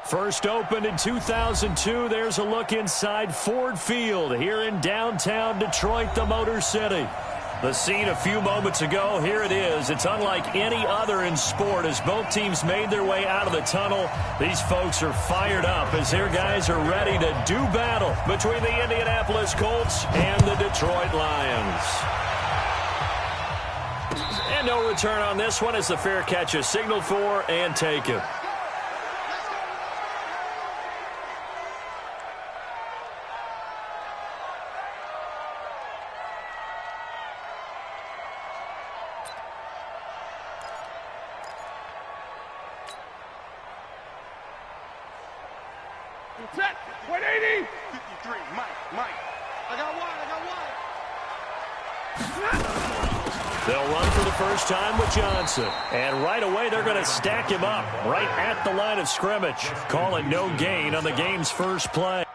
First opened in 2002, there's a look inside Ford Field here in downtown Detroit, the Motor City. The scene a few moments ago, here it is. It's unlike any other in sport as both teams made their way out of the tunnel. These folks are fired up as their guys are ready to do battle between the Indianapolis Colts and the Detroit Lions. And no return on this one as the fair catch is signaled for and taken. Set, 180. 53, Mike. I got wide. They'll run for the first time with Johnson. And right away, they're going to stack him up right at the line of scrimmage. Call it no gain on the game's first play.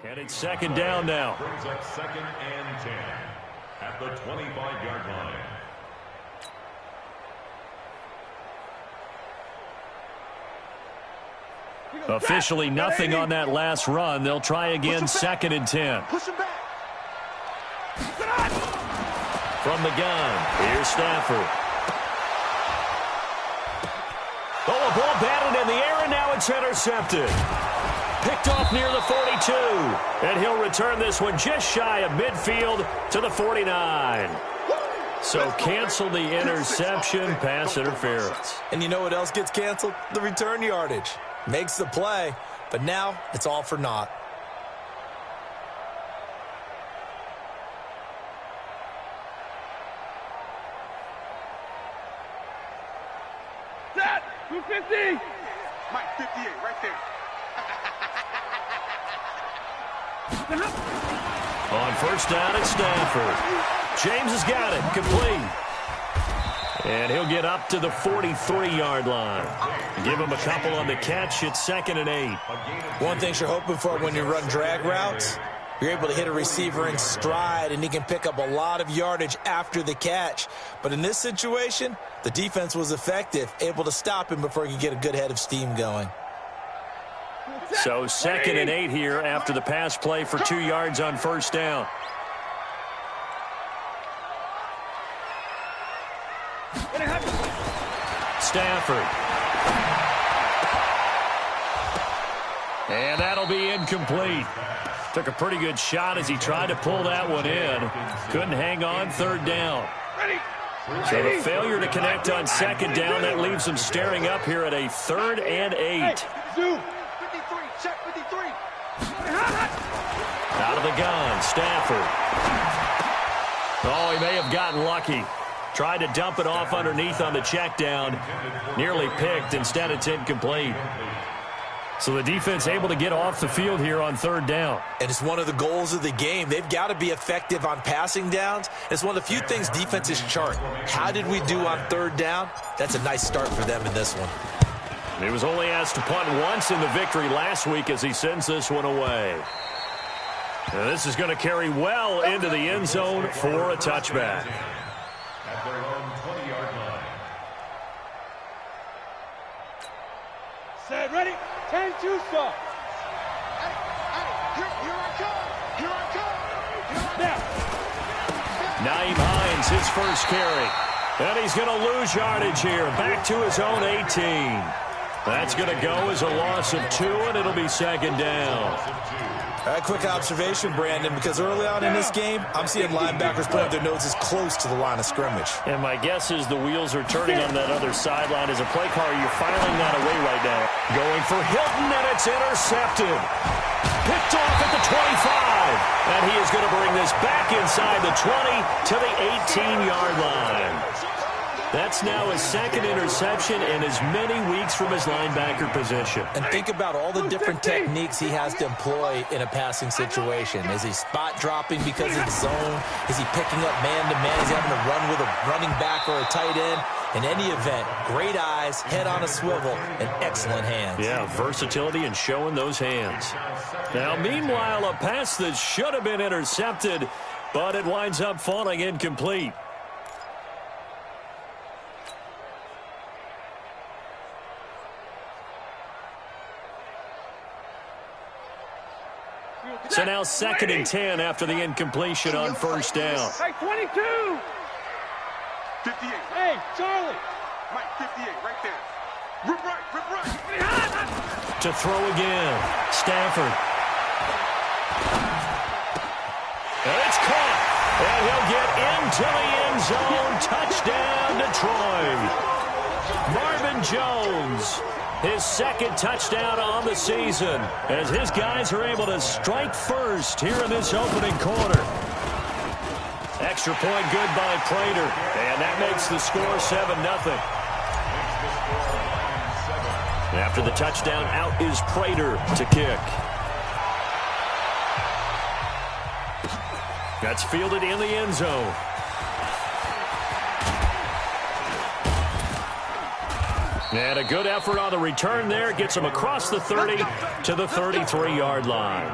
And it's second down now. Brings up second and 10 at the 25-yard line. Officially nothing on that last run. They'll try again second and 10. Push him back. From the gun, here's Stafford. Oh, a ball batted in the air, and now it's intercepted. Picked off near the 42. And he'll return this one just shy of midfield to the 49. So cancel the interception, pass interference. And you know what else gets canceled? The return yardage. Makes the play, but now it's all for naught. Set, 250. Mike, 58, right there. On first down, it's Stafford. James has got it, complete. And he'll get up to the 43-yard line. Give him a couple on the catch. It's second and 8. One thing you're hoping for when you run drag routes, you're able to hit a receiver in stride, and he can pick up a lot of yardage after the catch. But in this situation, the defense was effective, able to stop him before he could get a good head of steam going. So second and 8 here after the pass play for 2 yards on first down. Stafford. And that'll be incomplete. Took a pretty good shot as he tried to pull that one in. Couldn't hang on, third down. So the failure to connect on second down, that leaves him staring up here at a third and 8. 53, check 53. Out of the gun, Stafford. Oh, he may have gotten lucky. Tried to dump it off underneath on the check down. Nearly picked. Instead, it's incomplete. So the defense able to get off the field here on third down. And it's one of the goals of the game. They've got to be effective on passing downs. It's one of the few things defenses chart. How did we do on third down? That's a nice start for them in this one. He was only asked to punt once in the victory last week as he sends this one away. Now this is going to carry well into the end zone for a touchback. At their own 20-yard line. Set, ready? 10-2 stop. Here I come. Now. Naeem Hines, his first carry. And he's going to lose yardage here. Back to his own 18. That's going to go as a loss of 2, and it'll be second down. A quick observation, Brandon, because early on in this game, I'm seeing linebackers putting their noses close to the line of scrimmage. And my guess is the wheels are turning on that other sideline. As a play caller, you're filing that away right now. Going for Hilton, and it's intercepted. Picked off at the 25. And he is going to bring this back inside the 20 to the 18-yard line. That's now his second interception in as many weeks from his linebacker position. And think about all the different techniques he has to employ in a passing situation. Is he spot dropping because it's zone? Is he picking up man-to-man? Is he having to run with a running back or a tight end? In any event, great eyes, head on a swivel, and excellent hands. Yeah, versatility and showing those hands. Now, meanwhile, a pass that should have been intercepted, but it winds up falling incomplete. So now 2nd and 10 after the incompletion on first down. Hey, 22. 58. Hey, Charlie. Mike, 58, right there. Rip right, rip right. To throw again. Stafford. And it's caught. And he'll get into the end zone. Touchdown, Detroit. Marvin Jones. His 2nd touchdown on the season as his guys are able to strike first here in this opening quarter. Extra point good by Prater, and that makes the score 7-0. After the touchdown, out is Prater to kick. That's fielded in the end zone. And a good effort on the return there. Gets him across the 30 to the 33-yard line.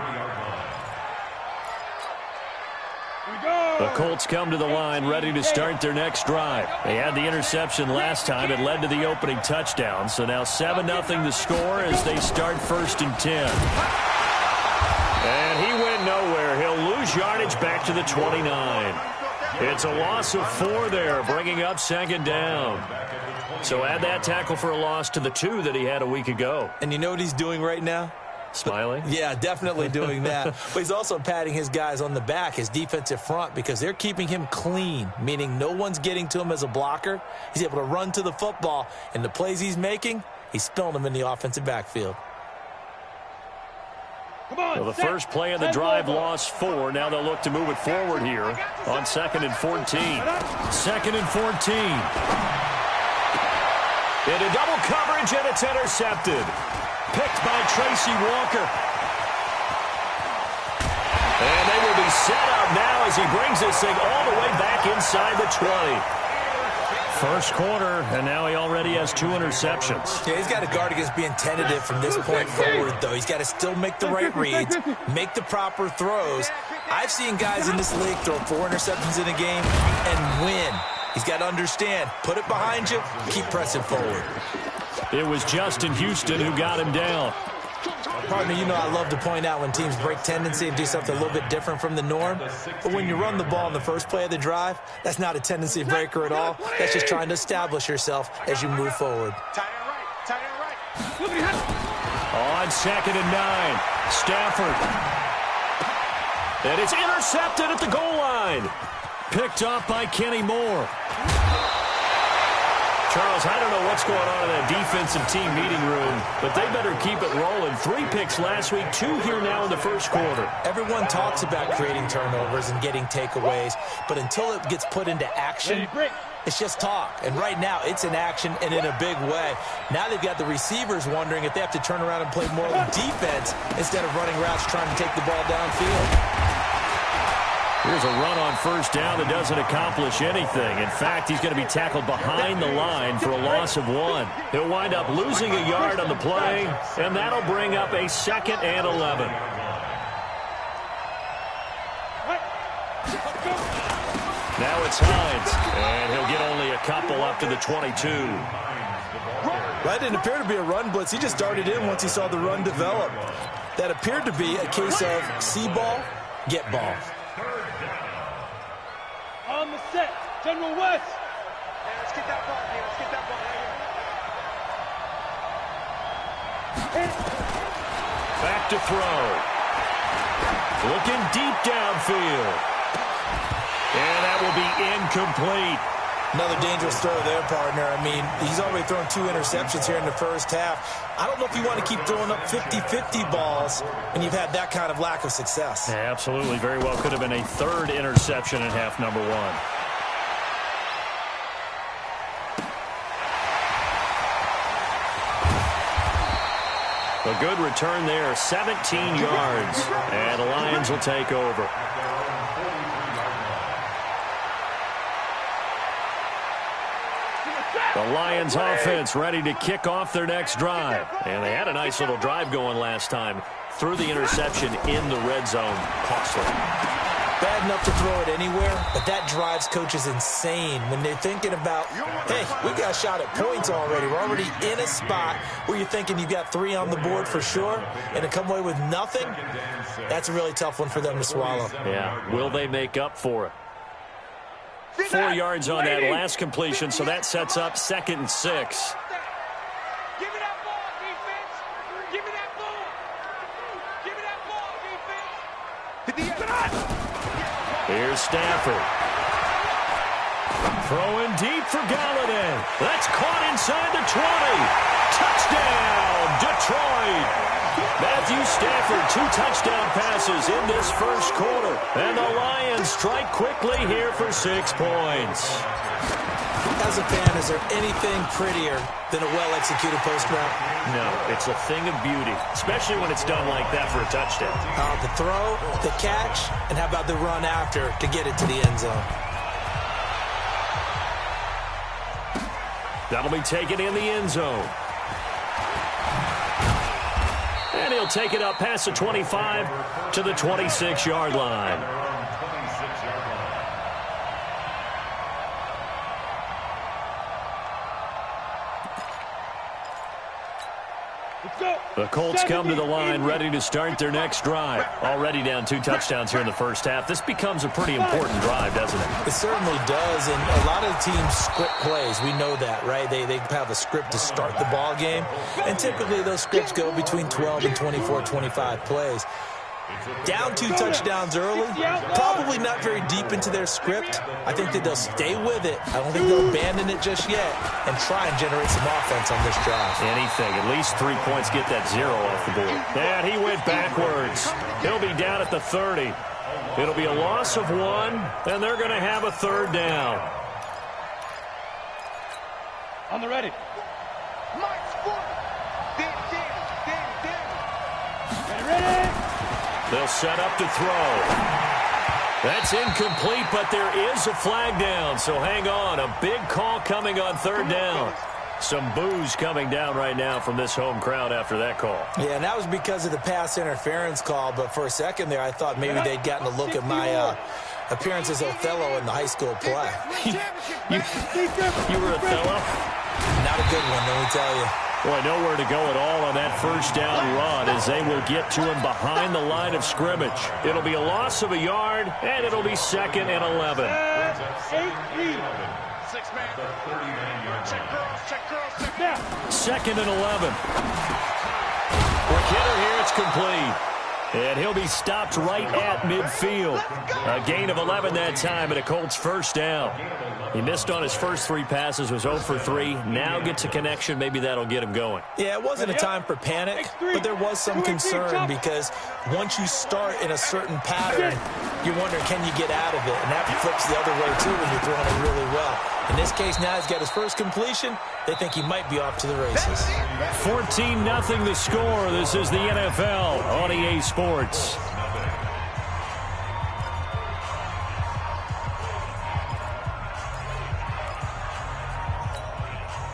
The Colts come to the line ready to start their next drive. They had the interception last time. It led to the opening touchdown. So now 7-0 the score as they start 1st and 10. And he went nowhere. He'll lose yardage back to the 29. It's a loss of 4 there, bringing up 2nd down. So add that tackle for a loss to the 2 that he had a week ago. And you know what he's doing right now? Smiling? Yeah, definitely doing that. But he's also patting his guys on the back, his defensive front, because they're keeping him clean, meaning no one's getting to him as a blocker. He's able to run to the football, and the plays he's making, he's spilling them in the offensive backfield. Well, the first play of the drive lost 4. Now they'll look to move it forward here on 2nd and 14. 2nd and 14. Into double coverage, and it's intercepted. Picked by Tracy Walker. And they will be set up now as he brings this thing all the way back inside the 20. First quarter, and now he already has 2 interceptions. Yeah, he's got to guard against being tentative from this point forward, though. He's got to still make the right reads, make the proper throws. I've seen guys in this league throw 4 interceptions in a game and win. He's got to understand, put it behind you, keep pressing forward. It was Justin Houston who got him down. Partner, you know I love to point out when teams break tendency and do something a little bit different from the norm. But when you run the ball in the first play of the drive, that's not a tendency breaker at all. That's just trying to establish yourself as you move forward. Tight end right. On 2nd and 9, Stafford. And it's intercepted at the goal line. Picked off by Kenny Moore. Charles, I don't know what's going on in that defensive team meeting room, but they better keep it rolling. 3 picks last week, 2 here now in the first quarter. Everyone talks about creating turnovers and getting takeaways, but until it gets put into action, it's just talk. And right now, it's in action and in a big way. Now they've got the receivers wondering if they have to turn around and play more defense instead of running routes trying to take the ball downfield. Here's a run on first down that doesn't accomplish anything. In fact, he's going to be tackled behind the line for a loss of 1. He'll wind up losing a yard on the play, and that'll bring up a 2nd and 11. Now it's Hines, and he'll get only a couple up to the 22. That didn't appear to be a run blitz. He just darted in once he saw the run develop. That appeared to be a case of see ball, get ball. On the set, General West. Hey, let's get that ball, man. Let's get that ball right here. Back to throw. Looking deep downfield. And that will be incomplete. Another dangerous throw there, partner. I mean, he's already thrown 2 interceptions here in the first half. I don't know if you want to keep throwing up 50-50 balls when you've had that kind of lack of success. Yeah, absolutely. Very well could have been a 3rd interception in half number 1. A good return there, 17 yards. And the Lions will take over. The Lions offense ready to kick off their next drive. And they had a nice little drive going last time. Threw the interception in the red zone. Costly. Bad enough to throw it anywhere, but that drives coaches insane when they're thinking about, hey, we got a shot at points already. We're already in a spot where you're thinking you've got 3 on the board for sure, and to come away with nothing, that's a really tough one for them to swallow. Yeah, will they make up for it? 4 yards on that last completion, so that sets up 2nd and 6. Give me that ball, defense. Give me that ball. Give me that ball, defense. Here's Stafford. Throwing deep for Galladay. That's caught inside the 20. Touchdown, Detroit. Matthew Stafford, 2 touchdown passes in this first quarter. And the Lions strike quickly here for 6 points. As a fan, is there anything prettier than a well-executed post route? No, it's a thing of beauty, especially when it's done like that for a touchdown. The throw, the catch, and how about the run after to get it to the end zone? That'll be taken in the end zone. And he'll take it up past the 25 to the 26-yard line. The Colts come to the line ready to start their next drive. Already down 2 touchdowns here in the first half. This becomes a pretty important drive, doesn't it? It certainly does, and a lot of the teams script plays. We know that, right? They have a script to start the ball game, and typically those scripts go between 12 and 24, 25 plays. Down 2 touchdowns early, probably not very deep into their script. I think that they'll stay with it. I don't think they'll abandon it just yet and try and generate some offense on this drive. Anything. At least 3 points, get that 0 off the board. And he went backwards. He'll be down at the 30. It'll be a loss of 1, and they're going to have a 3rd down. On the ready. Mike's foot. Ready. They'll set up to throw. That's incomplete, but there is a flag down, so hang on. A big call coming on 3rd down. Some boos coming down right now from this home crowd after that call. Yeah, and that was because of the pass interference call, but for a second there I thought maybe they'd gotten a look at my appearance as Othello in the high school play. You were Othello? Not a good one, let me tell you. Boy, nowhere to go at all on that first down run as they will get to him behind the line of scrimmage. It'll be a loss of a yard, and it'll be 2nd and 11. 2nd and 11. For Kidder here, it's complete. And he'll be stopped right at midfield. A gain of 11 that time and a Colts first down. He missed on his first 3 passes, was 0 for 3. Now gets a connection. Maybe that'll get him going. Yeah, it wasn't a time for panic, but there was some concern because once you start in a certain pattern, you're wondering, can you get out of it? And that flips the other way, too, when you're throwing it really well. In this case, now he's got his first completion. They think he might be off to the races. 14-0 the score. This is the NFL on EA Sports.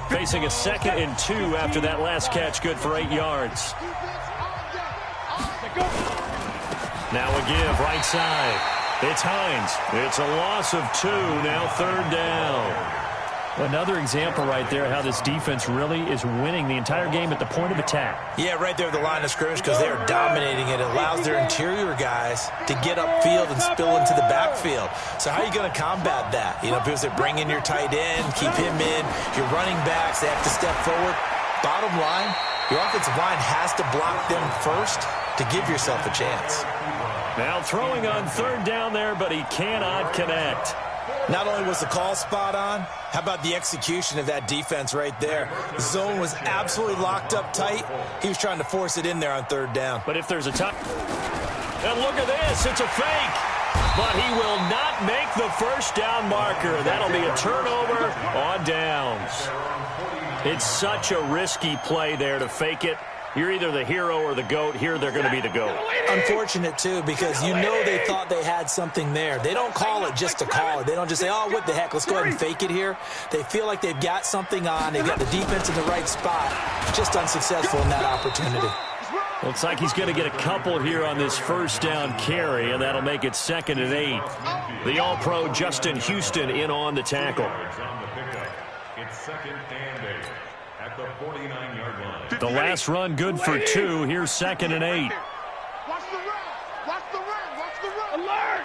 Facing a 2nd and 2 after that last catch, good for 8 yards. Now a give, right side. It's Hines. It's a loss of 2, now 3rd down. Another example right there how this defense really is winning the entire game at the point of attack. Yeah, right there at the line of scrimmage because they are dominating it. It allows their interior guys to get upfield and spill into the backfield. So how are you going to combat that? You know, because they bring in your tight end, keep him in. Your running backs, they have to step forward. Bottom line, your offensive line has to block them first to give yourself a chance. Now throwing on 3rd down there, but he cannot connect. Not only was the call spot on, how about the execution of that defense right there? The zone was absolutely locked up tight. He was trying to force it in there on 3rd down. But if there's a touch, and look at this, it's a fake. But he will not make the first down marker. That'll be a turnover on downs. It's such a risky play there to fake it. You're either the hero or the GOAT. Here they're going to be the GOAT. Unfortunate, too, because you know they thought they had something there. They don't call it just to call it. They don't just say, oh, what the heck, let's go ahead and fake it here. They feel like they've got something on. They've got the defense in the right spot. Just unsuccessful in that opportunity. Looks like he's going to get a couple here on this first down carry, and that'll make it 2nd and 8. The All-Pro Justin Houston in on the tackle. It's 2nd and 8 at the 49-yard line. The last run good for 2. Here's 2nd and 8. Watch the run. Watch the run. Watch the run. Alert.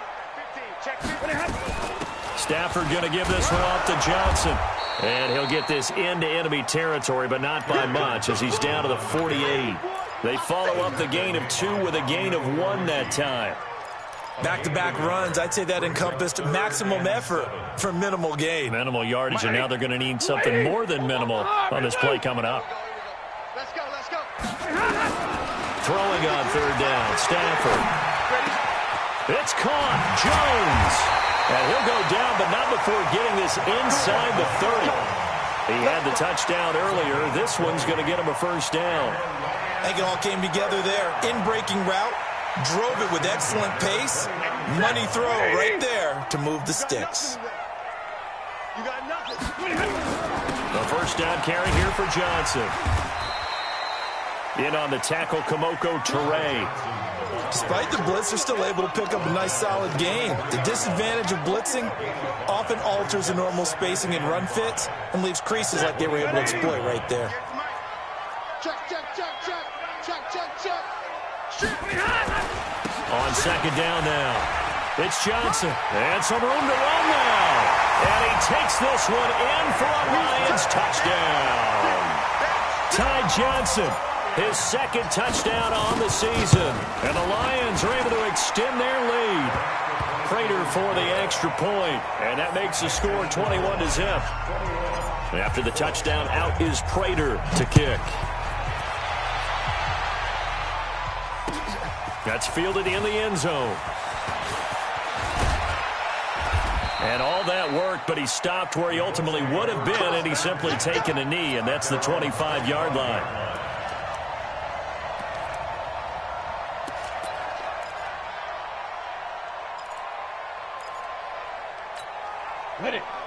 15. Check 15. Stafford going to give this one off to Johnson. And he'll get this into enemy territory, but not by much, as he's down to the 48. They follow up the gain of 2 with a gain of 1 that time. Back-to-back runs, I'd say that encompassed maximum effort for minimal gain. Minimal yardage, and now they're going to need something more than minimal on this play coming up. Let's go. Let's go. Throwing on 3rd down, Stafford. It's caught, Jones. And he'll go down, but not before getting this inside the 30. He had the touchdown earlier. This one's going to get him a first down. I think it all came together there. In-breaking route, drove it with excellent pace. Money throw right there to move the sticks. You got nothing. The first down carry here for Johnson. In on the tackle, Kamoko Toure. Despite the blitz, they're still able to pick up a nice, solid gain. The disadvantage of blitzing often alters the normal spacing and run fits and leaves creases like they were able to exploit right there. Check. On 2nd down now. It's Johnson. And some room to run now. And he takes this one in for a Lions touchdown. Ty Johnson, his 2nd touchdown on the season. And the Lions are able to extend their lead. Prater for the extra point. And that makes the score 21-0. After the touchdown, out is Prater to kick. That's fielded in the end zone. And all that worked, but he stopped where he ultimately would have been, and he's simply taken a knee, and that's the 25-yard line.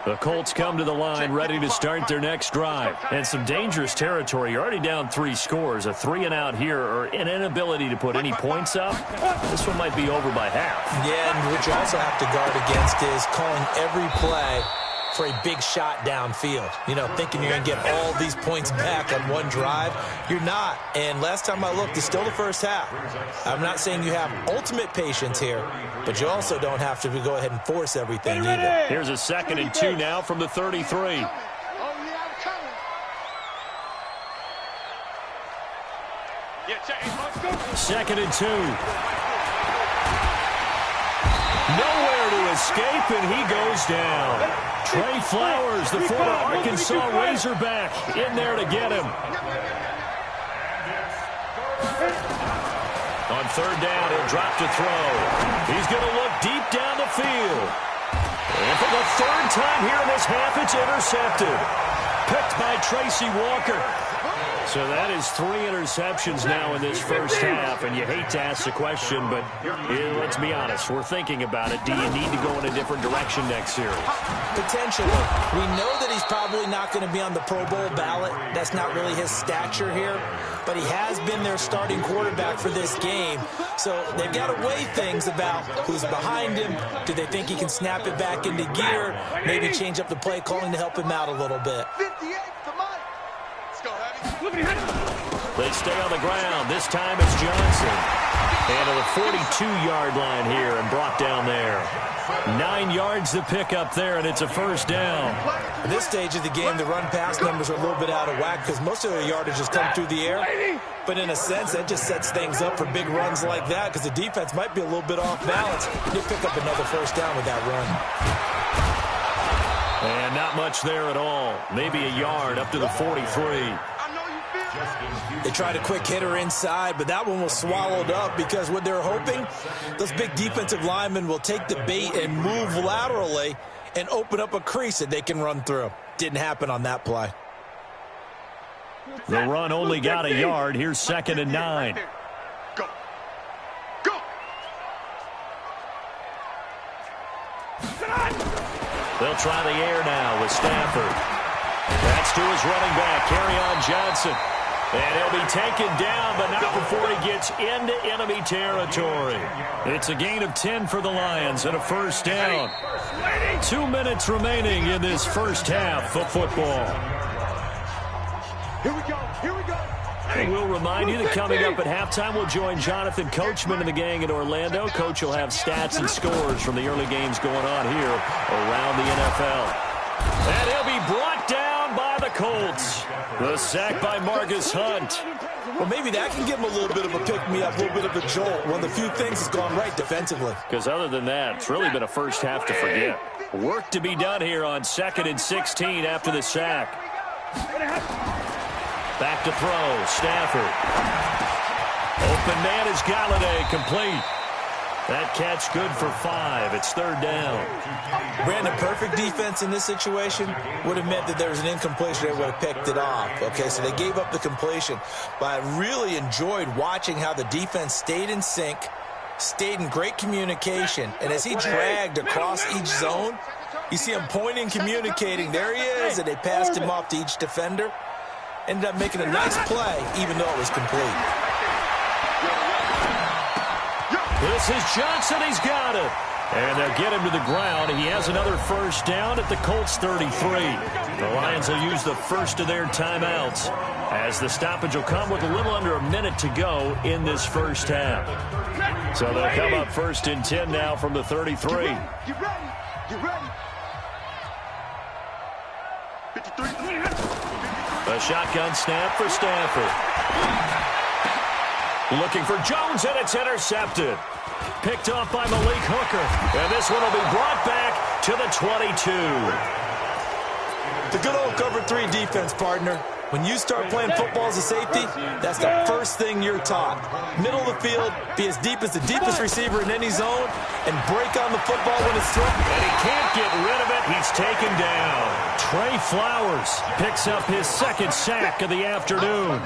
The Colts come to the line ready to start their next drive. And some dangerous territory. You're already down 3 scores. A 3-and-out here, or an inability to put any points up. This one might be over by half. Yeah, and what you also have to guard against is calling every play for a big shot downfield. You know, thinking you're going to get all these points back on one drive. You're not. And last time I looked, it's still the first half. I'm not saying you have ultimate patience here, but you also don't have to go ahead and force everything either. Here's a 2nd and 2 now from the 33. 2nd and 2. Nowhere to escape, and he goes down. Trey Flowers, the former Arkansas Razorback, in there to get him. On 3rd down, he'll drop to throw. He's going to look deep down the field. And for the 3rd time here in this half, it's intercepted. Picked by Tracy Walker. So that is 3 interceptions now in this first half, and you hate to ask the question, but let's be honest, we're thinking about it. Do you need to go in a different direction next series? Potentially. We know that he's probably not going to be on the Pro Bowl ballot. That's not really his stature here, but he has been their starting quarterback for this game. So they've got to weigh things about who's behind him. Do they think he can snap it back into gear? Maybe change up the play calling to help him out a little bit. 58, come on. Let's go, Heavy. They stay on the ground. This time it's Johnson. And to the 42-yard line here and brought down there. 9 yards to pick up there, and it's a first down. At this stage of the game, the run-pass numbers are a little bit out of whack because most of their yardage has come through the air. But in a sense, that just sets things up for big runs like that because the defense might be a little bit off balance. You'll pick up another first down with that run. And not much there at all. Maybe a yard up to the 43. They tried a quick hitter inside, but that one was swallowed up because what they're hoping, those big defensive linemen will take the bait and move laterally and open up a crease that they can run through. Didn't happen on that play. The run only got a yard. Here's 2nd and 9. Go. Go. They'll try the air now with Stafford. That's to his running back, Kerryon Johnson. And he'll be taken down, but not before he gets into enemy territory. It's a gain of 10 for the Lions and a first down. 2 minutes remaining in this first half of football. Here we go. Here we go. And we'll remind you that coming up at halftime, we'll join Jonathan Coachman and the gang in Orlando. Coach will have stats and scores from the early games going on here around the NFL. And he'll be brought down by the Colts. The sack by Marcus Hunt. Well, maybe that can give him a little bit of a pick-me-up, a little bit of a jolt. One of the few things that's gone right defensively. Because other than that, it's really been a first half to forget. Work to be done here on 2nd and 16 after the sack. Back to throw, Stafford. Open man is Galladay, complete. That catch good for 5. It's 3rd down. Brandon, perfect defense in this situation would have meant that there was an incompletion. They would have picked it off. Okay, so they gave up the completion. But I really enjoyed watching how the defense stayed in sync, stayed in great communication. And as he dragged across each zone, you see him pointing, communicating. There he is, and they passed him off to each defender. Ended up making a nice play, even though it was complete. This is Johnson. He's got it. And they'll get him to the ground. He has another first down at the Colts 33. The Lions will use the first of their timeouts as the stoppage will come with a little under a minute to go in this first half. So they'll come up 1st and 10 now from the 33. Get ready. Get ready. 53. A shotgun snap for Stafford. Looking for Jones, and it's intercepted. Picked off by Malik Hooker. And this one will be brought back to the 22. The good old cover 3 defense, partner. When you start playing football as a safety, that's the first thing you're taught. Middle of the field, be as deep as the deepest receiver in any zone, and break on the football when it's thrown. And he can't get rid of it. He's taken down. Trey Flowers picks up his 2nd sack of the afternoon.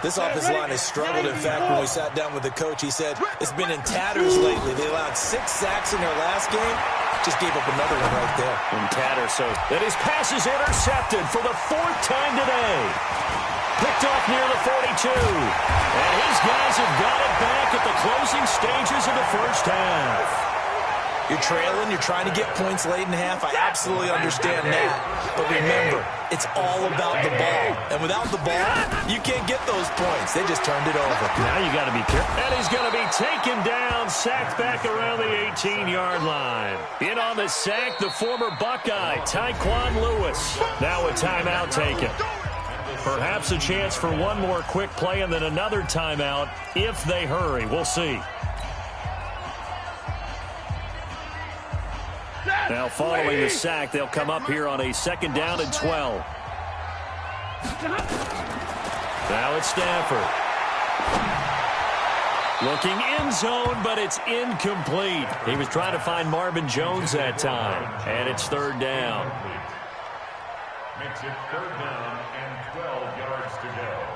This offensive line has struggled. In fact, when we sat down with the coach, he said it's been in tatters lately. They allowed 6 sacks in their last game. Just gave up another one right there. In tatters, so that his pass is intercepted for the 4th time today. Picked off near the 42. And his guys have got it back at the closing stages of the first half. You're trailing, you're trying to get points late in half. I absolutely understand that. But remember, it's all about the ball. And without the ball, you can't get those points. They just turned it over. Now you got to be careful. And he's going to be taken down, sacked back around the 18-yard line. In on the sack, the former Buckeye, Tyquan Lewis. Now a timeout taken. Perhaps a chance for one more quick play and then another timeout if they hurry. We'll see. Now following the sack, they'll come up here on a 2nd down and 12. Now it's Stafford. Looking end zone, but it's incomplete. He was trying to find Marvin Jones that time. And it's 3rd down. Makes it 3rd down and 12 yards to go.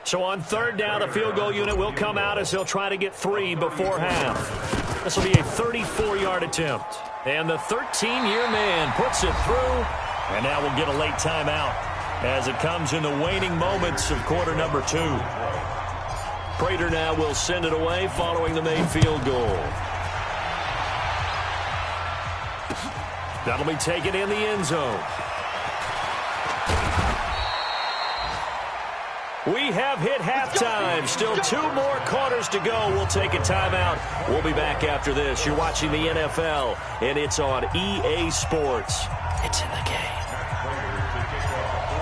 So on 3rd down, the field goal unit will come out as they'll try to get 3 before half. This will be a 34-yard attempt. And the 13-year man puts it through. And now we'll get a late timeout as it comes in the waning moments of quarter number 2. Prater now will send it away following the made field goal. That'll be taken in the end zone. We have hit halftime. Still 2 more quarters to go. We'll take a timeout. We'll be back after this. You're watching the NFL, and it's on EA Sports. It's in the game.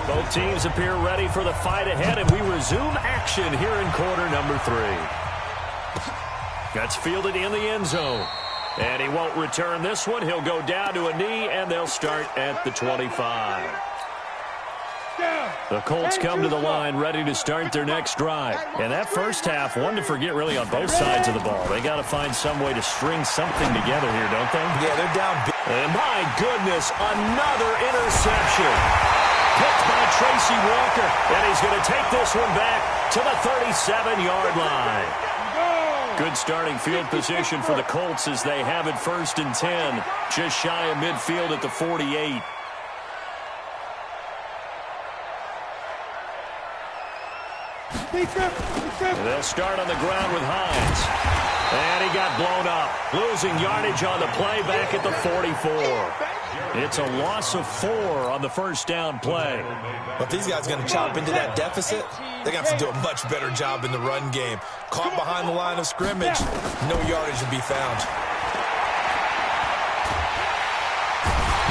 Both teams appear ready for the fight ahead, and we resume action here in quarter number 3. That's fielded in the end zone. And he won't return this one. He'll go down to a knee, and they'll start at the 25. Down. The Colts come to the line ready to start their next drive. And that first half, one to forget really on both sides of the ball. They got to find some way to string something together here, don't they? Yeah, they're down big. And my goodness, another interception. Picked by Tracy Walker. And he's going to take this one back to the 37-yard line. Good starting field position for the Colts as they have it 1st and 10. Just shy of midfield at the 48. They'll start on the ground with Hines. And he got blown up. Losing yardage on the play back at the 44. It's a loss of 4 on the first down play. But if these guys are going to chop into that deficit, they're going to have to do a much better job in the run game. Caught behind the line of scrimmage, no yardage to be found.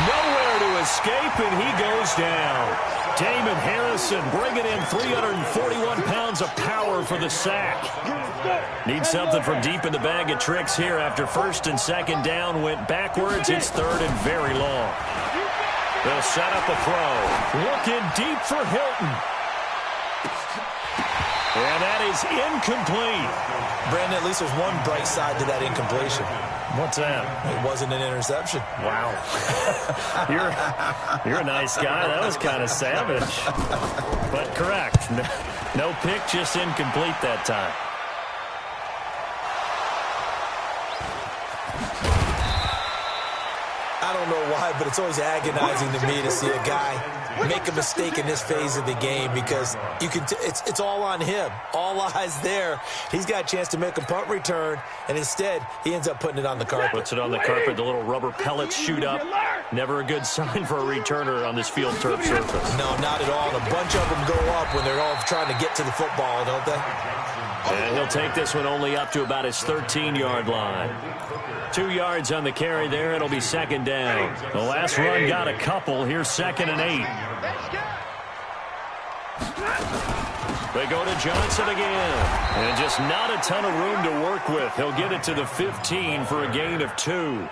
Nowhere to escape, and he goes down. Damon Harrison bringing in 341 pounds of power for the sack. Needs something from deep in the bag of tricks here after 1st and 2nd down went backwards. It's 3rd and very long. They'll set up a throw. Looking deep for Hilton. And that is incomplete. Brandon, at least there's one bright side to that incompletion. What's that? It wasn't an interception. Wow. You're a nice guy. That was kind of savage. But correct. No pick, just incomplete that time. I don't know why, but it's always agonizing to me to see a guy make a mistake in this phase of the game because you can. It's all on him. All eyes there. He's got a chance to make a punt return, and instead he ends up putting it on the carpet. Puts it on the carpet. The little rubber pellets shoot up. Never a good sign for a returner on this field turf surface. No, not at all. And a bunch of them go up when they're all trying to get to the football, don't they? And he'll take this one only up to about his 13-yard line. 2 yards on the carry there. It'll be 2nd down. The last run got a couple. Here's 2nd and 8. They go to Johnson again. And just not a ton of room to work with. He'll get it to the 15 for a gain of 2.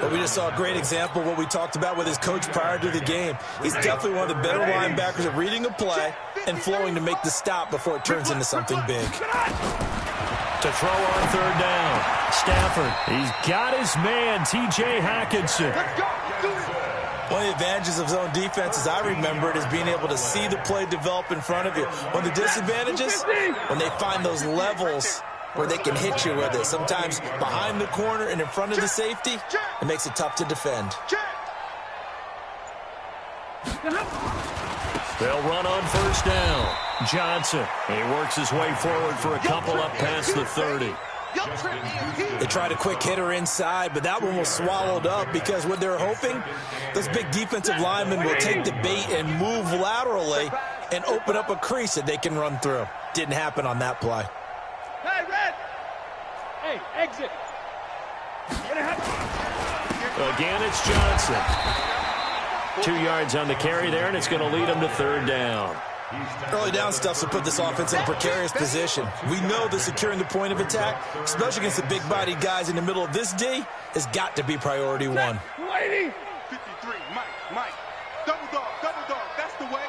But we just saw a great example of what we talked about with his coach prior to the game. He's definitely one of the better linebackers at reading a play and flowing to make the stop before it turns into something big. To throw on 3rd down. Stafford. He's got his man, T.J. Hockenson. One of the advantages of zone defense, as I remember it, is being able to see the play develop in front of you. One of the disadvantages, when they find those levels where they can hit you with it. Sometimes behind the corner and in front of the safety, it makes it tough to defend. They'll run on 1st down. Johnson. He works his way forward for a couple up past the 30. They tried a quick hitter inside, but that one was swallowed up because what they're hoping, those big defensive linemen will take the bait and move laterally and open up a crease that they can run through. Didn't happen on that play. Hey, Red! Hey, exit! Again, it's Johnson. 2 yards on the carry there, and it's going to lead them to 3rd down. Early down stuff to put this offense in a precarious position. We know that securing the point of attack, especially against the big-bodied guys in the middle of this D, has got to be priority 1. 53, Mike. Double dog, that's the way.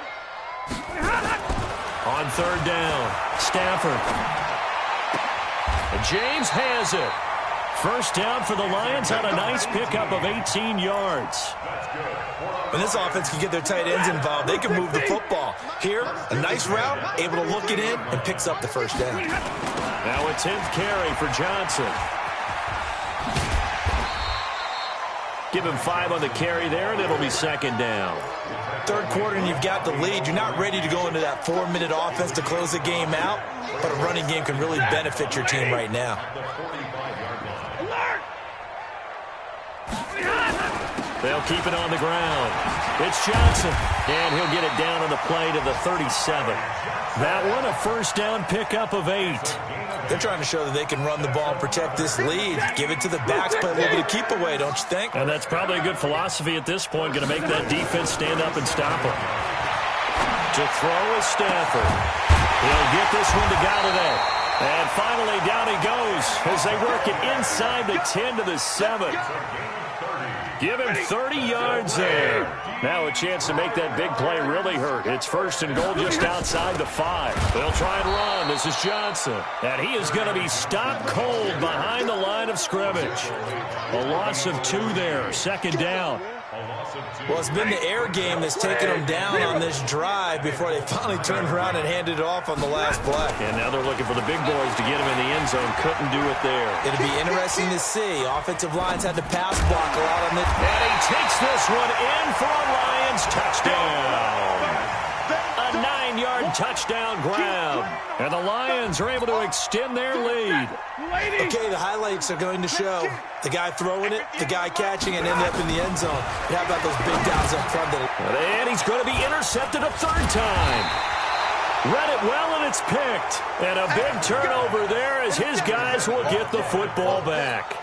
On 3rd down, Stafford. And James has it. 1st down for the Lions on a nice pickup of 18 yards. When this offense can get their tight ends involved, they can move the football. Here, a nice route, able to look it in, and picks up the 1st down. Now a 10th carry for Johnson. Give him 5 on the carry there, and it'll be 2nd down. 3rd quarter, and you've got the lead. You're not ready to go into that 4-minute offense to close the game out, but a running game can really benefit your team right now. They'll keep it on the ground. It's Johnson, and he'll get it down on the play to the 37. That one, a 1st down pickup of 8. They're trying to show that they can run the ball and protect this lead. Give it to the backs, play a little bit of keep away, don't you think? And that's probably a good philosophy at this point, going to make that defense stand up and stop them. To throw is Stafford. He'll get this one to Galladay. And finally down he goes as they work it inside the 10 to the 7. Give him 30 yards there. Now a chance to make that big play really hurt. It's 1st and goal just outside the 5. They'll try and run. This is Johnson. And he is going to be stopped cold behind the line of scrimmage. A loss of 2 there. 2nd down. Well, it's been the air game that's taken them down on this drive before they finally turned around and handed it off on the last play. And now they're looking for the big boys to get him in the end zone. Couldn't do it there. It'll be interesting to see. Offensive lines had to pass block a lot on this. And he takes this one in for a Lions touchdown. A 9-yard touchdown grab. And the Lions are able to extend their lead. Okay, the highlights are going to show the guy throwing it, the guy catching, and end up in the end zone. But how about those big guys up front? And he's going to be intercepted a 3rd time. Read it well, and it's picked. And a big turnover there as his guys will get the football back.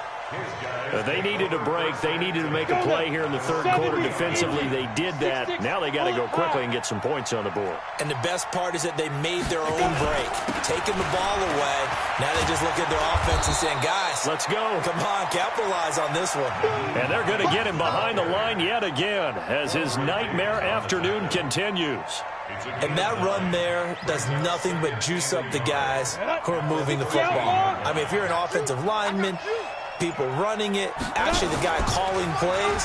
They needed a break. They needed to make a play here in the 3rd quarter defensively. They did that. Now they got to go quickly and get some points on the board. And the best part is that they made their own break, taking the ball away. Now they just look at their offense and saying, guys, let's go. Come on, capitalize on this one. And they're going to get him behind the line yet again as his nightmare afternoon continues. And that run there does nothing but juice up the guys who are moving the football. I mean, if you're an offensive lineman, people running it, actually the guy calling plays,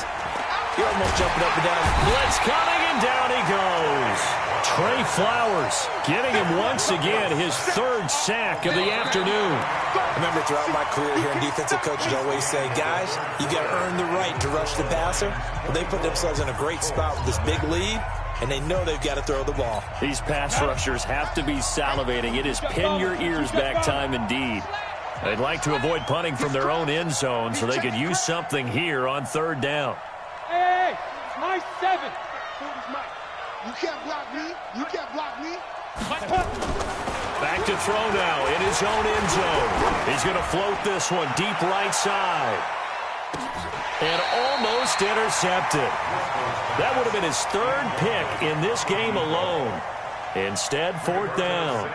you're almost jumping up and down. Blitz coming, and down he goes. Trey Flowers getting him once again his 3rd sack of the afternoon. I remember throughout my career here, defensive coaches always say, guys, you got to earn the right to rush the passer. Well, they put themselves in a great spot with this big lead, and they know they've got to throw the ball. These pass rushers have to be salivating. It is pin your ears back time indeed. They'd like to avoid punting from their own end zone so they could use something here on 3rd down. Hey, my 7. You can't block me. You can't block me. Back to throw now in his own end zone. He's going to float this one deep right side. And almost intercepted. That would have been his 3rd pick in this game alone. Instead, 4th down.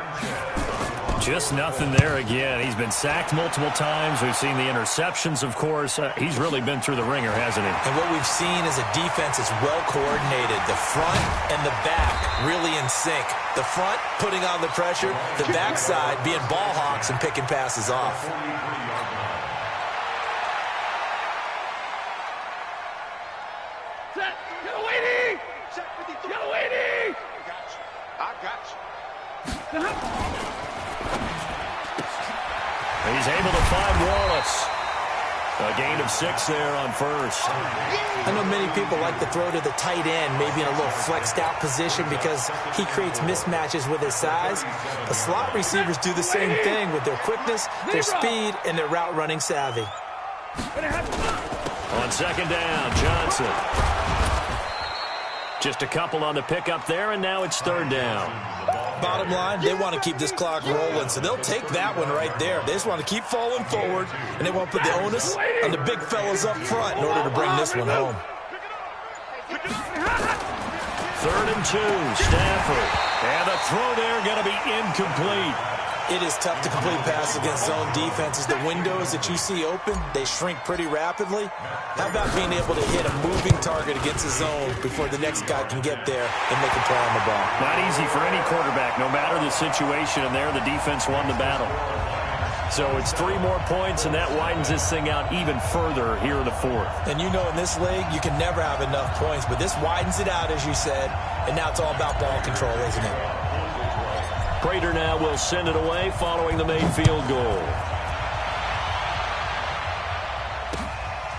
Just nothing there again. He's been sacked multiple times. We've seen the interceptions, of course. He's really been through the ringer, hasn't he? And what we've seen is a defense that's well coordinated. The front and the back really in sync. The front putting on the pressure. The backside being ball hawks and picking passes off. He's able to find Wallace. A gain of 6 there on 1st. I know many people like to throw to the tight end, maybe in a little flexed out position because he creates mismatches with his size. The slot receivers do the same thing with their quickness, their speed, and their route running savvy. On 2nd down, Johnson. Just a couple on the pickup there, and now it's 3rd down. Bottom line, they want to keep this clock rolling, so they'll take that one right there. They just want to keep falling forward, and they want to put the onus on the big fellas up front in order to bring this one home. 3rd and 2, Stafford. And the throw there going to be incomplete. It is tough to complete passes against zone defenses. The windows that you see open, they shrink pretty rapidly. How about being able to hit a moving target against a zone before the next guy can get there and make a play on the ball? Not easy for any quarterback, no matter the situation, and there the defense won the battle. So it's 3 more points, and that widens this thing out even further here in the 4th. And you know in this league, you can never have enough points, but this widens it out, as you said, and now it's all about ball control, isn't it? Prater now will send it away following the made field goal.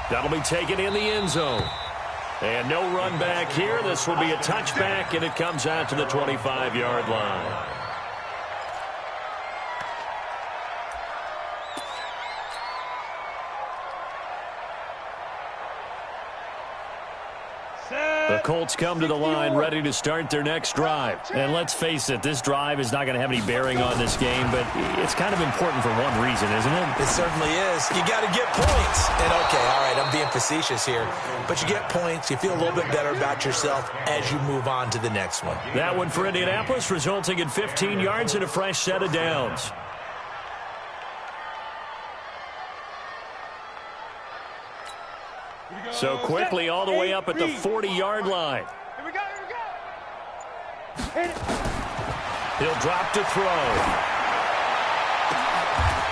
That'll be taken in the end zone. And no run back here. This will be a touchback, and it comes out to the 25-yard line. The Colts come to the line ready to start their next drive. And let's face it, this drive is not going to have any bearing on this game, but it's kind of important for one reason, isn't it? It certainly is. You got to get points. And okay, all right, I'm being facetious here, but you get points, you feel a little bit better about yourself as you move on to the next one. That one for Indianapolis, resulting in 15 yards and a fresh set of downs. So quickly all the way up at the 40-yard line. Here we go, here we go. He'll drop to throw.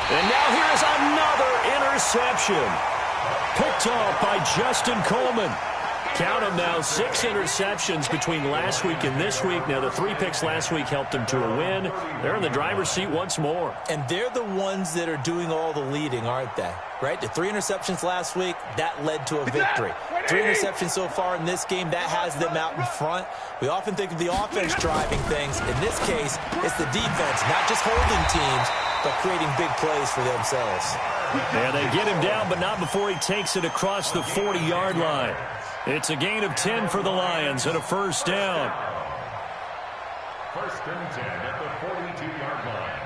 And now here is another interception. Picked off by Justin Coleman. Count them now, 6 interceptions between last week and this week. Now, the 3 picks last week helped them to a win. They're in the driver's seat once more. And they're the ones that are doing all the leading, aren't they? Right? The 3 interceptions last week, that led to a victory. 3 interceptions so far in this game, that has them out in front. We often think of the offense driving things. In this case, it's the defense, not just holding teams, but creating big plays for themselves. And they get him down, but not before he takes it across the 40-yard line. It's a gain of 10 for the Lions and a first down. First and 10 at the 42-yard line.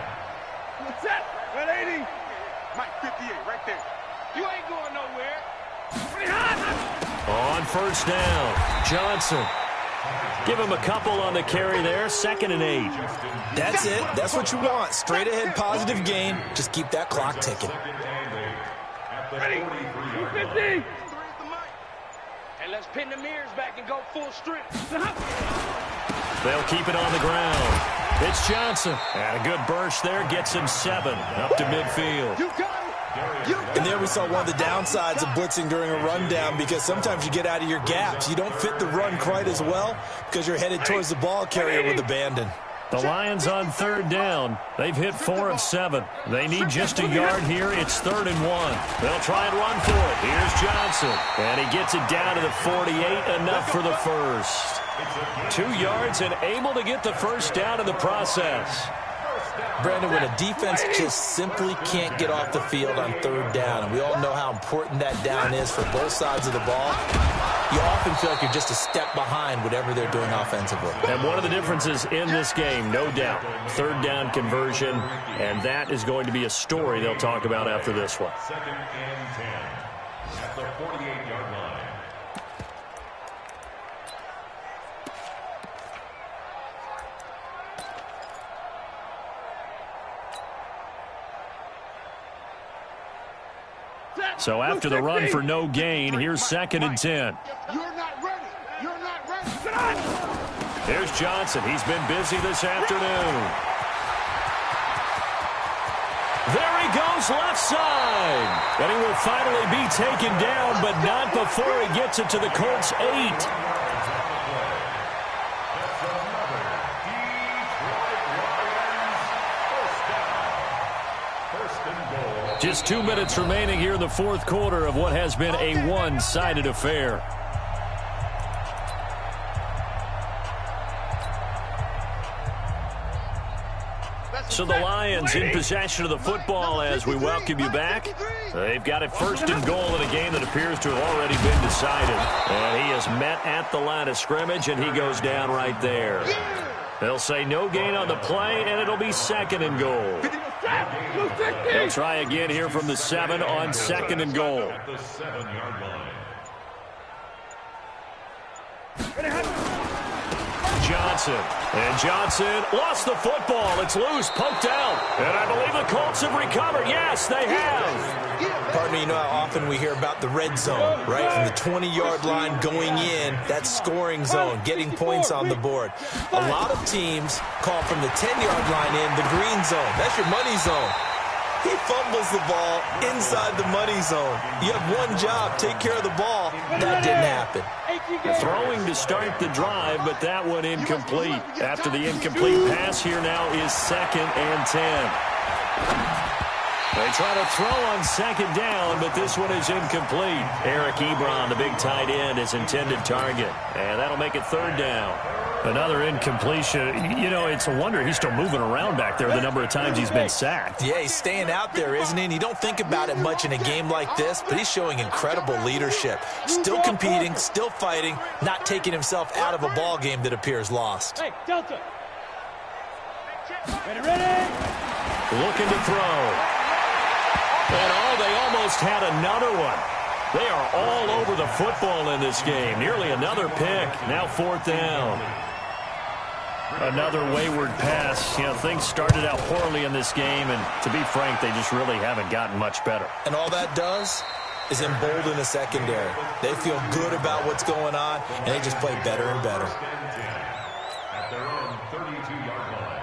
What's that? 180. Mike, 58, right there. You ain't going nowhere. On first down, Johnson. Give him a couple on the carry there. 2nd and 8. That's it. That's what you want. Straight ahead, positive gain. Just keep that clock ticking. Ready? 250. And let's pin the mirrors back and go full strength. They'll keep it on the ground. It's Johnson. And a good burst there gets him 7 up to midfield. You got it. And there we saw one of the downsides of blitzing during a rundown, because sometimes you get out of your gaps. You don't fit the run quite as well because you're headed towards the ball carrier with abandon. The Lions on 3rd down. They've hit 4 of 7. They need just a yard here. It's 3rd and 1. They'll try and run for it. Here's Johnson. And he gets it down to the 48. Enough for the first. 2 yards and able to get the first down in the process. Brandon, when a defense just simply can't get off the field on 3rd down, and we all know how important that down is for both sides of the ball, you often feel like you're just a step behind whatever they're doing offensively. And one of the differences in this game, no doubt, 3rd down conversion, and that is going to be a story they'll talk about after this one. 2nd and 10 at the 48-yard line. So after the run for no gain, here's 2nd and 10. You're not ready. You're not ready. Here's Johnson. He's been busy this afternoon. There he goes left side. And he will finally be taken down, but not before he gets it to the Colts 8. Just 2 minutes remaining here in the 4th quarter of what has been a one-sided affair. So the Lions in possession of the football as we welcome you back. They've got it 1st and goal in a game that appears to have already been decided. And he is met at the line of scrimmage, and he goes down right there. They'll say no gain on the play, and it'll be 2nd and goal. They'll try again here from the 7 on 2nd and goal. At the 7-yard line. Johnson. And Johnson lost the football. It's loose, poked out. And I believe the Colts have recovered. Yes, they have. Partner, you know how often we hear about the red zone, right? From the 20-yard line going in, that's scoring zone, getting points on the board. A lot of teams call from the 10-yard line in the green zone. That's your money zone. He fumbles the ball inside the money zone. You have one job, take care of the ball. That didn't happen. Throwing to start the drive, but that one incomplete. After the incomplete pass, here now is 2nd and 10. They try to throw on 2nd down, but this one is incomplete. Eric Ebron, the big tight end, his intended target. And that'll make it 3rd down. Another incompletion. You know, it's a wonder he's still moving around back there the number of times he's been sacked. Yeah, he's staying out there, isn't he? And you don't think about it much in a game like this, but he's showing incredible leadership. Still competing, still fighting, not taking himself out of a ball game that appears lost. Hey, Delta. Ready. Looking to throw. And they almost had another one. They are all over the football in this game. Nearly another pick. Now 4th down. Another wayward pass. You know, things started out poorly in this game, and to be frank, they just really haven't gotten much better. And all that does, is embolden the secondary. They feel good about what's going on, and they just play better and better. At their own 32-yard line.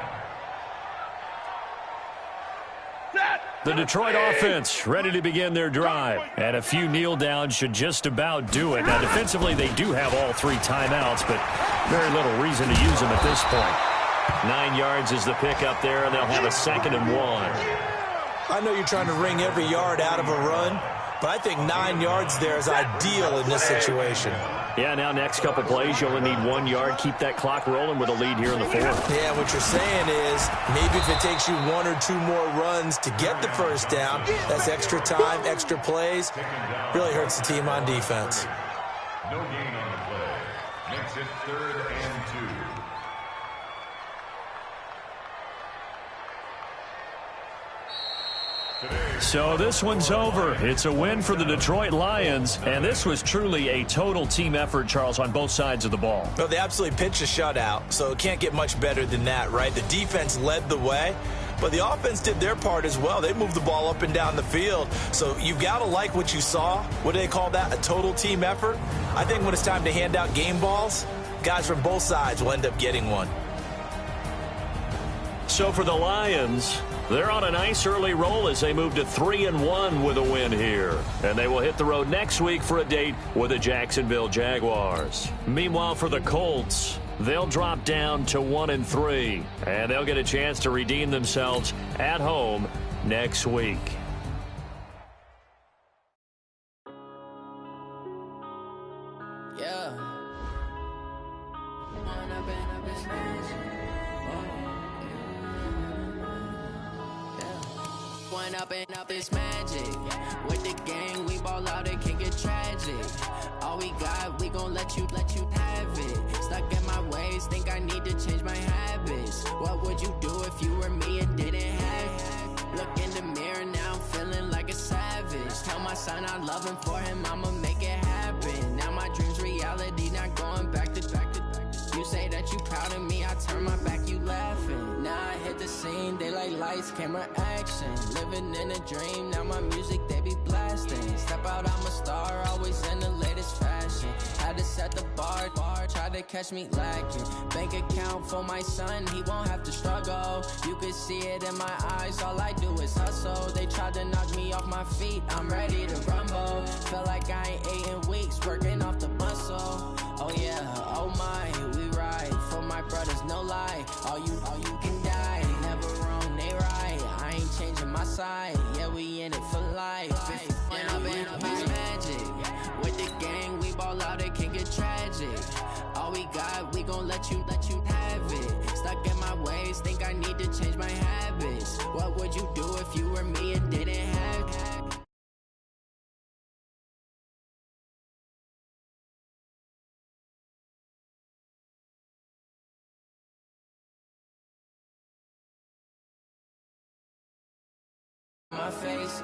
The Detroit offense ready to begin their drive. And a few kneel downs should just about do it. Now, defensively, they do have all 3 timeouts, but very little reason to use them at this point. 9 yards is the pickup there, and they'll have a 2nd and 1. I know you're trying to wring every yard out of a run, but I think 9 yards there is ideal in this situation. Yeah, now next couple plays, you only need 1 yard. Keep that clock rolling with a lead here in the 4th. Yeah, what you're saying is maybe if it takes you 1 or 2 more runs to get the first down, that's extra time, extra plays. Really hurts the team on defense. No gain on the play. Makes it 3rd and 2. So this one's over. It's a win for the Detroit Lions, and this was truly a total team effort, Charles, on both sides of the ball. Well, they absolutely pitched a shutout, so it can't get much better than that, right? The defense led the way, but the offense did their part as well. They moved the ball up and down the field, so you've got to like what you saw. What do they call that? A total team effort? I think when it's time to hand out game balls, guys from both sides will end up getting one. So for the Lions, they're on a nice early roll as they move to 3-1 with a win here. And they will hit the road next week for a date with the Jacksonville Jaguars. Meanwhile, for the Colts, they'll drop down to 1-3. And they'll get a chance to redeem themselves at home next week. Yeah. Up is magic. With the gang, we ball out, it can get tragic. All we got, we gon' let you have it. Stuck in my ways, think I need to change my habits. What would you do if you were me and didn't have it? Look in the mirror, now I'm feeling like a savage. Tell my son I love him, for him I'ma make it happen. Now my dream's reality, not going back to. You say that you proud of me, I turn my back, you laughing. Now I hit the scene, they like lights, camera, action. Living in a dream, now my music, they be blasting. Step out, I'm a star, always in the latest fashion. Had to set the bar, try to catch me lacking. Bank account for my son, he won't have to struggle. You could see it in my eyes, all I do is hustle. They tried to knock me off my feet, I'm ready to rumble. Feel like I ain't ate in weeks, working off the muscle. Oh yeah, oh my, we ride for my brothers, no lie. All you can die, never wrong, they right. I ain't changing my side, yeah, we in it for life. When up is magic. With the gang, we ball out, it can get tragic. All we got, we gon' let you have it. Stuck in my ways, think I need to change my habits. What would you do if you were me and didn't have it? My face,